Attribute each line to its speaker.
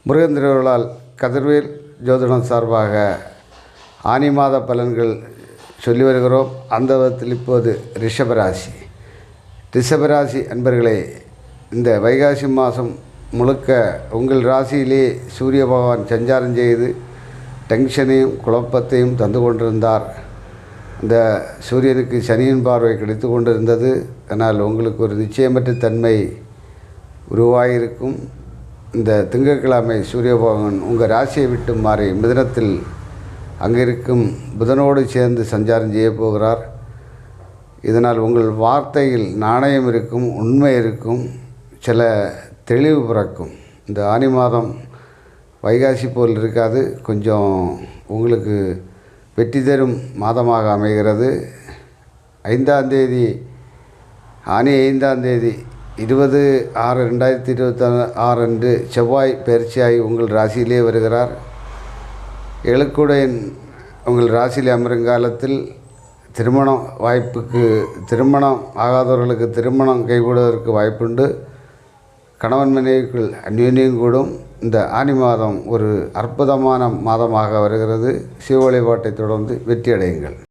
Speaker 1: முருகன் திருவிழால் கதிர்வேல் ஜோதிடம் சார்பாக ஆனி மாத பலன்கள் சொல்லி வருகிறோம். அந்த விதத்தில் இப்போது ரிஷபராசி அன்பர்களே, இந்த வைகாசி மாதம் முழுக்க உங்கள் ராசியிலே சூரிய பகவான் சஞ்சாரம் செய்து டென்ஷனையும் குழப்பத்தையும் தந்து கொண்டிருந்தார். இந்த சூரியனுக்கு சனியின் பார்வை கிடைத்து கொண்டிருந்தது. ஆனால் உங்களுக்கு ஒரு நிச்சயமற்ற தன்மை உருவாகியிருக்கும். இந்த திங்கட்கிழமை சூரிய பகவான் உங்கள் ராசியை விட்டு மாறி மிதுனத்தில் அங்கிருக்கும் புதனோடு சேர்ந்து சஞ்சாரம் செய்ய போகிறார். இதனால் உங்கள் வார்த்தையில் நாணயம் இருக்கும், உண்மை இருக்கும், சில தெளிவு பிறக்கும். இந்த ஆனி மாதம் வைகாசி போல் இருக்காது, கொஞ்சம் உங்களுக்கு வெற்றி தரும் மாதமாக அமைகிறது. 5ஆம் தேதி ஆனி 5ஆம் தேதி 20/6/2026 அன்று செவ்வாய் பயிற்சியாகி உங்கள் ராசியிலே வருகிறார். எழுக்குடையன் உங்கள் ராசியில் அமருங்காலத்தில் திருமணம் ஆகாதவர்களுக்கு திருமணம் கைகூடுவதற்கு வாய்ப்புண்டு. கணவன் மனைவிக்குள் அந்யோன்யம் கூடும். இந்த ஆனி மாதம் ஒரு அற்புதமான மாதமாக வருகிறது. சிவ வழிபாட்டை தொடர்ந்து வெற்றி அடையுங்கள்.